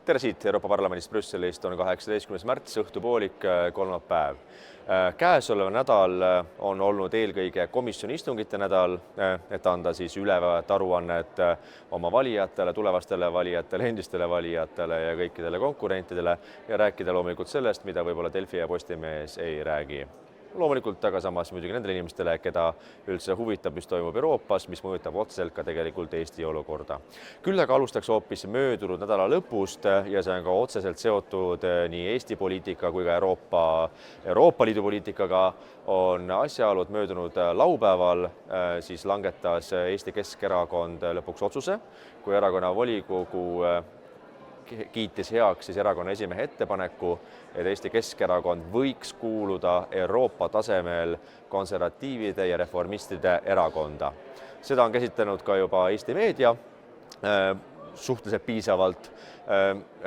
Tere siit Euroopa Parlamendist Brüsselist on 18. märts, õhtupoolik, kolmapäev. Käesolev nädal on olnud eelkõige komisjoni istungite nädal, et anda siis ülevaadet aruannet oma valijatele, tulevastele valijatele, endistele valijatele ja kõikidele konkurentidele ja rääkida loomulikult sellest, mida võib-olla Delfi ja Postimees ei räägi. Loomulikult aga samas muidugi nendele inimestele, keda üldse huvitab, mis toimub Euroopas, mis mõjutab otseselt ka tegelikult Eesti olukorda. Küll aga alustaks hoopis möödunud nädala lõpust ja see on ka otseselt seotud nii Eesti poliitika kui ka Euroopa Liidu poliitikaga, on asjaolud möödunud laupäeval, siis langetas Eesti Keskerakond lõpuks otsuse, kui erakonna volikogu kiitis heaks siis erakonna esimehe ettepaneku, et Eesti Keskerakond võiks kuuluda Euroopa tasemel konservatiivide ja reformistide erakonda. Seda on käsitlenud ka juba Eesti meedia suhteliselt piisavalt,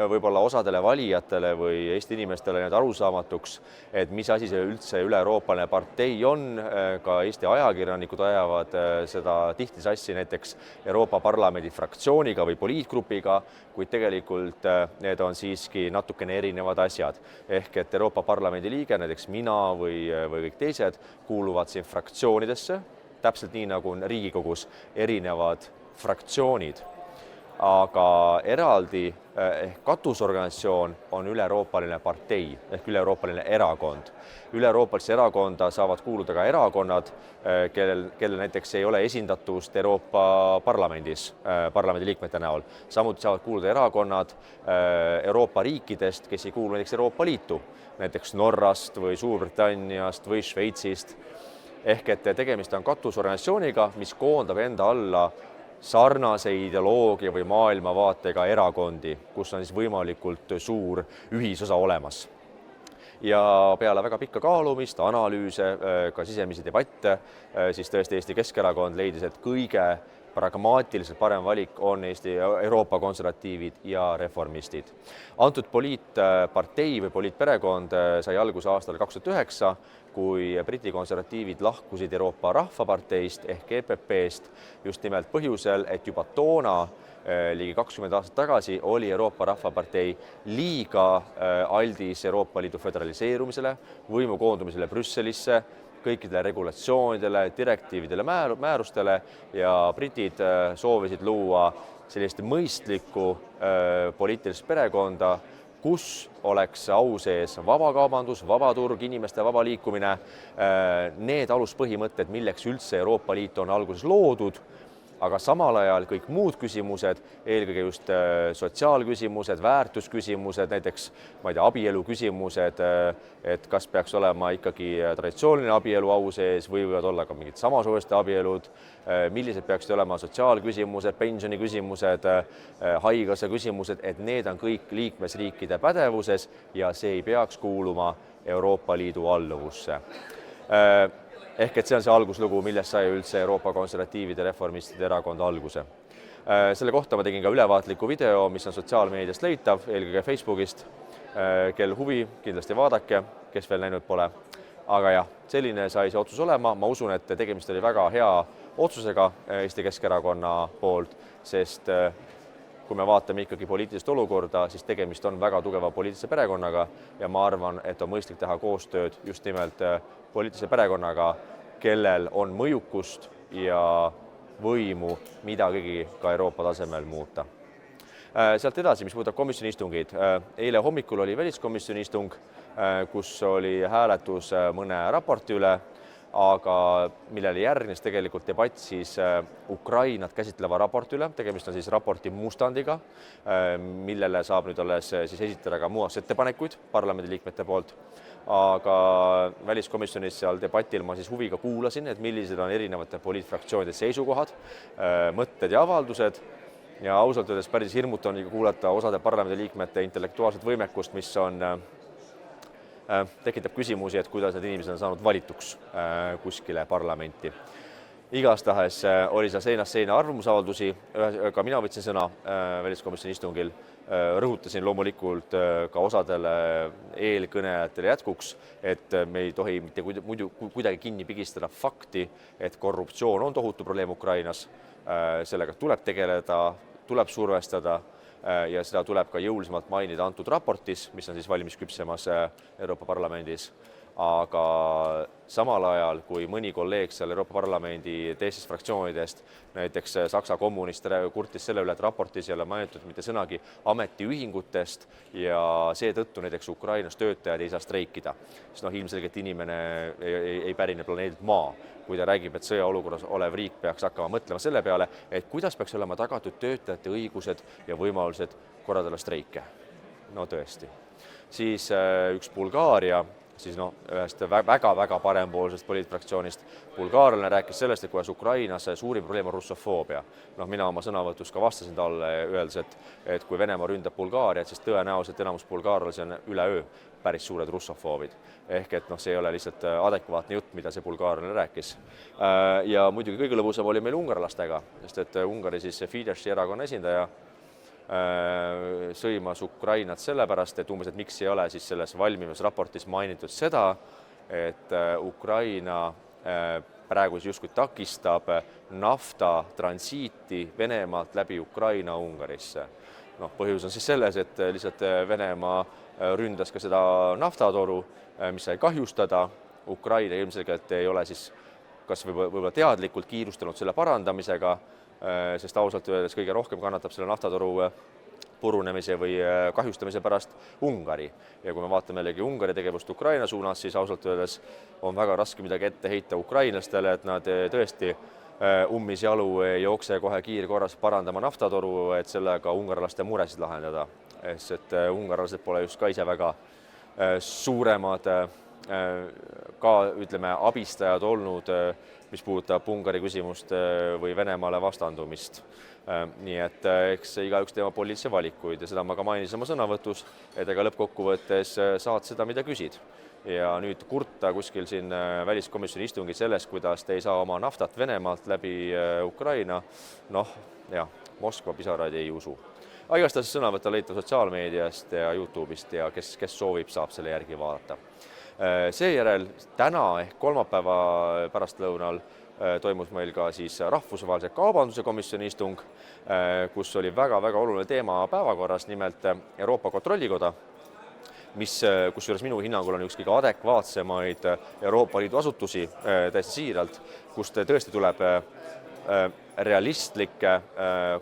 võib-olla osadele valijatele või Eesti inimestele need arusaamatuks, et mis asi see üldse üle-euroopaline partei on. Ka Eesti ajakirjanikud ajavad seda tihti sassi näiteks Euroopa Parlamendi fraktsiooniga või poliitgrupiga, kuid tegelikult need on siiski natukene erinevad asjad. Ehk et Euroopa Parlamendi liige, näiteks mina või kõik teised, kuuluvad siin fraktsioonidesse, täpselt nii nagu on Riigikogus erinevad fraktsioonid. Aga eraldi ehk katusorganisatsioon on üle-euroopaline partei ehk üle-euroopaline erakond. Üle-euroopalisse erakonda saavad kuuluda ka erakonnad, kellel näiteks ei ole esindatust Euroopa Parlamendis parlamendi liikmete näol. Samuti saavad kuuluda erakonnad Euroopa riikidest, kes ei kuulu näiteks Euroopa Liitu, näiteks Norrast või Suurbritanniast või Šveitsist. Ehk et tegemist on katusorganisatsiooniga, mis koondab enda alla sarnase ideoloogia või maailmavaatega erakondi, kus on siis võimalikult suur ühisosa olemas. Ja peale väga pikka kaalumist, analüüse, ka sisemisi debatte, siis tõesti Eesti Keskerakond leidis, et kõige pragmaatiliselt parem valik on Eesti Euroopa konservatiivid ja reformistid. Antud poliitpartei või poliitperekond sai alguse aastal 2009, kui Briti konservatiivid lahkusid Euroopa Rahvaparteist ehk EPP-st just nimelt põhjusel, et juba toona ligi 20 aastat tagasi oli Euroopa Rahvapartei liiga aldis Euroopa Liidu föderaliseerumisele, võimu koondumisele Brüsselisse, kõikidele regulatsioonidele, direktiividele, määrustele ja britid soovisid luua sellist mõistlikku poliitilist perekonda, kus oleks au sees vabakaubandus, vabaturg, inimeste vaba liikumine, need aluspõhimõtted, milleks üldse Euroopa Liit on alguses loodud, aga samal ajal kõik muud küsimused, eelkõige just sotsiaalküsimused, väärtusküsimused, näiteks abielu küsimused, et kas peaks olema ikkagi traditsiooniline abielu au sees või võivad olla ka mingid samasoolised abielud, millised peaksid olema sotsiaalküsimused, pensioniküsimused, haigekassa küsimused, et need on kõik liikmesriikide pädevuses ja see ei peaks kuuluma Euroopa Liidu alluvusse. Ehk et see on see alguslugu, millest sai üldse Euroopa konservatiivide reformistide erakond alguse. Selle kohta ma tegin ka ülevaatliku video, mis on sotsiaalmeediast leitav, eelkõige Facebookist. Kel huvi, kindlasti vaadake, kes veel näinud pole. Aga jah, selline sai see otsus olema. Ma usun, et tegemist oli väga hea otsusega Eesti Keskerakonna poolt, sest kui me vaatame ikkagi poliitilist olukorda, siis tegemist on väga tugeva poliitilise perekonnaga ja ma arvan, et on mõistlik teha koostööd just nimelt poliitilise perekonnaga, kellel on mõjukust ja võimu midagigi ka Euroopa tasemel muuta. Sealt edasi, mis puudutab komisjoni istungid. Eile hommikul oli väliskomisjoni istung, kus oli hääletus mõne raporti üle, aga millele järgnes tegelikult debatt siis Ukrainat käsitleva raporti üle. Tegemist on siis raporti mustandiga, millele saab nüüd alles siis esitada ka muudatusettepanekuid parlamendiliikmete poolt. Aga väliskomisjonis seal debatil ma siis huviga kuulasin, et millised on erinevate poliitfraktsioonide seisukohad, mõtted ja avaldused. Ja ausalt öeldes päris hirmutav on kuulata osade parlamendiliikmete intellektuaalset võimekust, mis on tekitab küsimusi, et kuidas need inimesed on saanud valituks kuskile parlamenti. Igastahes oli seal seinast seina arvamusavaldusi, ka mina võtsin sõna väliskomisjoni istungil, rõhutasin loomulikult ka osadele eelkõnejatele jätkuks, et me ei tohi mitte kuidagi kinni pigistada fakti, et korruptsioon on tohutu probleem Ukrainas, sellega tuleb tegeleda, tuleb survestada, ja seda tuleb ka jõulisemalt mainida antud raportis, mis on siis valmis küpsemas Euroopa Parlamendis. Aga samal ajal, kui mõni kolleeg seal Euroopa Parlamendi teistest fraktsioonidest, näiteks Saksa kommunist kurtis selle üle, et raportis ei ole mainitud mitte sõnagi ametiühingutest ja seetõttu näiteks Ukrainas töötajad ei saa streikida. Siis ilmselgelt inimene ei pärine planeedilt Maa, kui ta räägib, et sõjaolukorras olev riik peaks hakkama mõtlema selle peale, et kuidas peaks olema tagatud töötajate õigused ja võimalused korraldada streike. No tõesti. Siis üks Bulgaaria, siis ühest väga-väga parempoolsest poliitfraktsioonist bulgaarlane rääkis sellest, et kuidas Ukrainas suurim probleem on russofoobia. Mina oma sõnavõtus ka vastasin talle, öeldes, et kui Venemaa ründab Bulgaariat, siis tõenäoliselt enamus bulgaarlasi on üleöö päris suured russofoobid. Ehk et see ei ole lihtsalt adekvaatne jutt, mida see bulgaarlane rääkis. Ja muidugi kõige lõbusam oli meil ungarlastega, sest et Ungari siis Fideszi erakonna esindaja sõimas Ukrainat sellepärast, et umbes, et miks ei ole siis selles valmimas raportis mainitud seda, et Ukraina praegu justkui takistab nafta transiiti Venemaalt läbi Ukraina Ungarisse. Põhjus on siis selles, et lihtsalt Venemaa ründas ka seda naftatoru, mis sai kahjustada. Ukraina ilmselgelt ei ole siis kas võib-olla teadlikult kiirustanud selle parandamisega, sest ausalt öeldes kõige rohkem kannatab selle naftatoru purunemise või kahjustamise pärast Ungari. Ja kui me vaatame jällegi Ungari tegevust Ukraina suunas, siis ausalt öeldes on väga raske midagi ette heita ukrainlastele, et nad tõesti ummisjalu ei jookse kohe kiirkorras parandama naftatoru, et sellega ungarlaste muresid lahendada. Sest ungarlased pole just ka ise väga suuremad ka, ütleme, abistajad olnud, mis puudutab Ungari küsimust või Venemaale vastandumist. Nii et eks igaüks teema poliitilisi valikuid ja seda ma ka mainisin oma sõnavõtus, et ega lõppkokkuvõttes saad seda, mida küsid. Ja nüüd kurta kuskil siin väliskomisjoni istungil sellest, kuidas te ei saa oma naftat Venemaalt läbi Ukraina, Moskva pisaraid ei usu. Aga igatahes sõnavõtta leitav sotsiaalmeediast ja YouTube'ist ja kes soovib, saab selle järgi vaadata. Seejärel täna ehk kolmapäeva pärastlõunal toimus meil ka siis rahvusvahelise kaubanduse komisjoni istung, kus oli väga-väga oluline teema päevakorras, nimelt Euroopa Kontrollikoda, kusjuures minu hinnangul on üks kõige adekvaatsemaid Euroopa Liidu asutusi täiesti siiralt, kust tõesti tuleb realistlikke,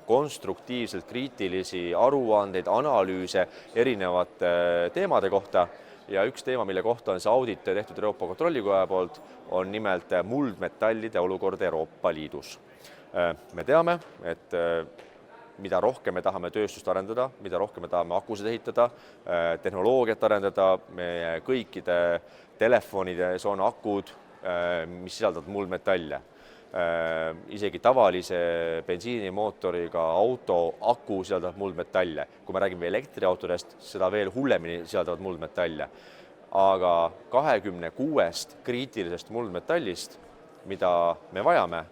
konstruktiivselt kriitilisi aruandeid, analüüse erinevate teemade kohta. Ja üks teema, mille kohta on see audit tehtud Euroopa Kontrollikoja poolt, on nimelt muldmetallide olukord Euroopa Liidus. Me teame, et mida rohkem me tahame tööstust arendada, mida rohkem me tahame akusid ehitada, tehnoloogiat arendada, meie kõikide telefonides on akud, mis sisaldavad muldmetalle. Isegi tavalise bensiinimootoriga auto aku sisaldavad muldmetalle. Kui me räägime elektriautodest, seda veel hullemini sisaldavad muldmetalle. Aga 26 kriitilisest muldmetallist, mida me vajame,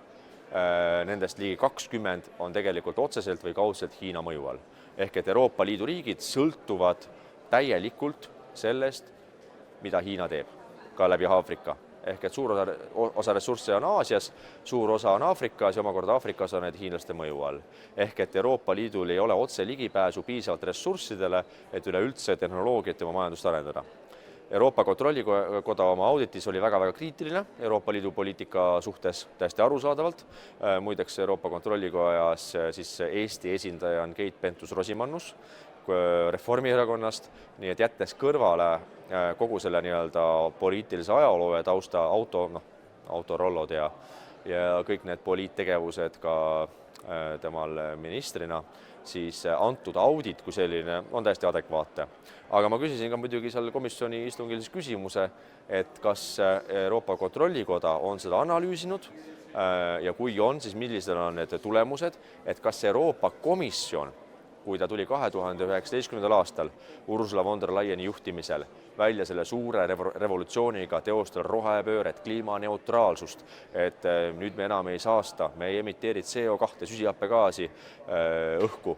nendest ligi 20 on tegelikult otseselt või kaudselt Hiina mõju all. Ehk et Euroopa Liidu riigid sõltuvad täielikult sellest, mida Hiina teeb, ka läbi Aafrika. Ehk et suur osa ressursse on Aasias, suur osa on Aafrikas ja omakorda Aafrikas on need hiinlaste mõju all. Ehk et Euroopa Liidul ei ole otse ligipääsu piisavalt ressurssidele, et üleüldse tehnoloogiat ja oma majandust arendada. Euroopa Kontrollikoda oma auditis oli väga-väga kriitiline Euroopa Liidu poliitika suhtes täiesti arusaadavalt. Muideks Euroopa Kontrollikojas siis Eesti esindaja on Keit Pentus-Rosimannus Reformierakonnast, nii et jättes kõrvale kogu selle poliitilise ajaloo ja tausta autorollod ja kõik need poliittegevused ka temal ministrina, siis antud audit kui selline on täiesti adekvaatne. Aga ma küsisin ka muidugi seal komisjoni istungil küsimuse, et kas Euroopa Kontrollikoda on seda analüüsinud ja kui on, siis millised on need tulemused, et kas Euroopa Komisjon, kui ta tuli 2019. aastal Ursula von der Leyeni juhtimisel välja selle suure revolutsiooniga teostada rohepööret, kliimaneutraalsust, et nüüd me enam ei saasta, me ei emiteeri CO2 süsihappegaasi õhku.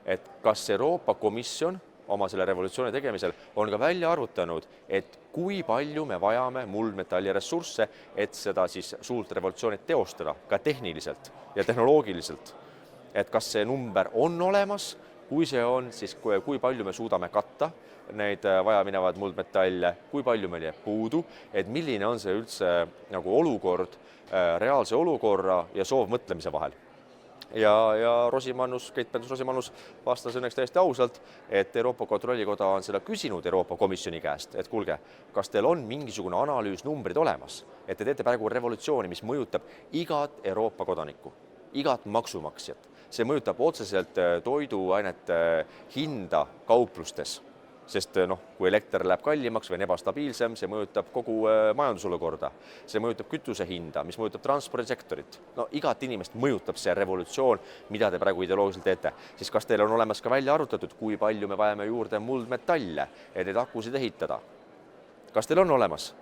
Et kas Euroopa Komisjon oma selle revolutsiooni tegemisel on ka välja arvutanud, et kui palju me vajame muldmetalli ressursse, et seda siis suurt revolutsiooni teostada, ka tehniliselt ja tehnoloogiliselt. Et kas see number on olemas, kui see on, siis kui palju me suudame katta neid vajaminevaid muldmetalle, kui palju meil jääb puudu, et milline on see üldse nagu olukord, reaalse olukorra ja soovmõtlemise vahel. Ja Keit Pentus-Rosimannus vastas õnneks täiesti ausalt, et Euroopa Kontrollikoda on seda küsinud Euroopa Komisjoni käest, et kuulge, kas teil on mingisugune analüüs, numbrid olemas, et te teete praegu revolutsiooni, mis mõjutab igat Euroopa kodanikku, igat maksumaksjat. See mõjutab otseselt toiduainete hinda kauplustes, sest kui elekter läheb kallimaks või on ebastabiilsem, see mõjutab kogu majandusolukorda. See mõjutab kütuse hinda, mis mõjutab transpordisektorit. Igat inimest mõjutab see revolutsioon, mida te praegu ideoloogiliselt teete. Siis kas teil on olemas ka välja arvutatud, kui palju me vajame juurde muldmetalle, et neid akusid ehitada? Kas teil on olemas?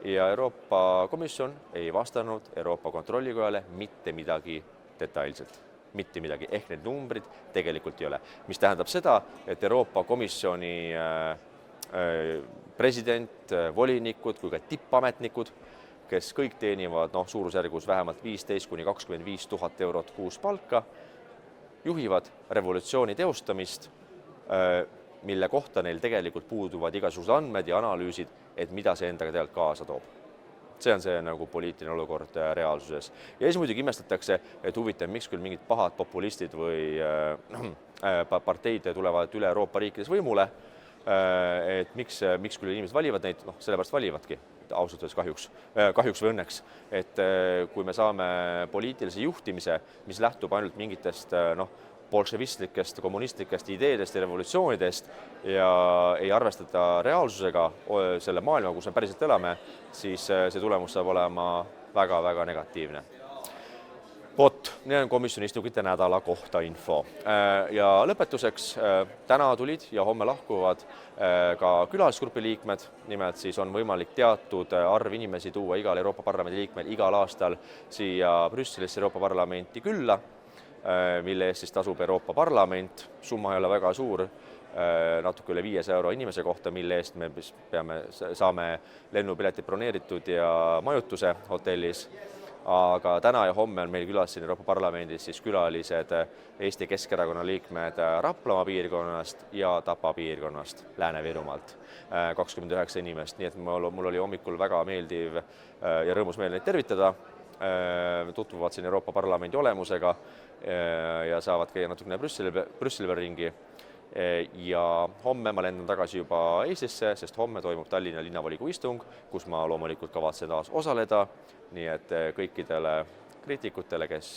Ja Euroopa Komisjon ei vastanud Euroopa Kontrollikojale mitte midagi detailselt. Mitte midagi, ehk need numbrid tegelikult ei ole. Mis tähendab seda, et Euroopa Komisjoni president, volinikud kui ka tippametnikud, kes kõik teenivad suurusjärgus vähemalt 15–25 000 eurot kuus palka, juhivad revolutsiooni teostamist, mille kohta neil tegelikult puuduvad igasugused andmed ja analüüsid, et mida see endaga tegelikult kaasa toob. See on see nagu poliitiline olukord reaalsuses. Ja siis muidugi imestatakse, et huvitav, miks küll mingid pahad populistid või parteid tulevad üle Euroopa riikides võimule, et miks küll inimesed valivad neid, sellepärast valivadki, ausalt öeldes kahjuks või õnneks, et kui me saame poliitilise juhtimise, mis lähtub ainult mingitest bolševistlikest, kommunistlikest ideedest ja revolutsioonidest ja ei arvestada reaalsusega selle maailma, kus me päriselt elame, siis see tulemus saab olema väga-väga negatiivne. Nii on komisjoni istungite nädala kohta info. Ja lõpetuseks täna tulid ja homme lahkuvad ka külalisgrupi liikmed, nimelt siis on võimalik teatud arv inimesi tuua igal Euroopa Parlamendi liikmel igal aastal siia Brüsselisse Euroopa Parlamenti külla, mille eest siis tasub Euroopa Parlament. Summa ei ole väga suur, natuke üle 500 euro inimese kohta, mille eest me saame lennupiletid broneeritud ja majutuse hotellis. Aga täna ja homme on meil külas siin Euroopa Parlamendis siis külalised Eesti Keskerakonna liikmed Raplamaa piirkonnast ja Tapa piirkonnast, Lääne-Virumaalt, 29 inimest. Nii et mul oli hommikul väga meeldiv ja rõõmus meel neid tervitada. Tutvuvad siin Euroopa Parlamendi olemusega ja saavad käia natukene Brüsseli peal ringi. Ja homme ma lendan tagasi juba Eestisse, sest homme toimub Tallinna linnavolikogu istung, kus ma loomulikult kavatsen taas osaleda. Nii et kõikidele kriitikutele, kes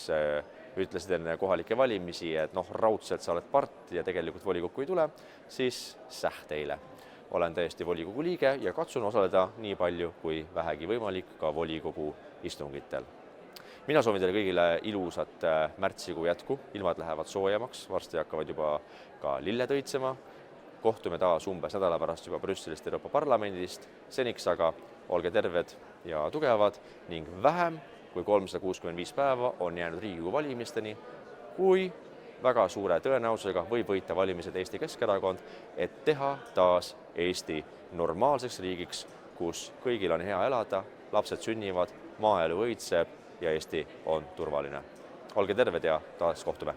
ütlesid enne kohalikke valimisi, et raudselt sa oled part ja tegelikult volikokku ei tule, siis teile. Olen täiesti volikogu liige ja katsun osaleda nii palju kui vähegi võimalik ka volikogu istungitel. Mina soovin teile kõigile ilusat märtsikuu jätku, ilmad lähevad soojemaks, varsti hakkavad juba ka lilled õitsema. Kohtume taas umbes nädala pärast juba Brüsselist Euroopa Parlamendist. Seniks aga olge terved ja tugevad ning vähem kui 365 päeva on jäänud Riigikogu valimisteni, kui väga suure tõenäosusega võib võita valimised Eesti Keskerakond, et teha taas Eesti normaalseks riigiks, kus kõigil on hea elada, lapsed sünnivad, maaelu õitseb ja Eesti on turvaline. Olge terved ja taas kohtume!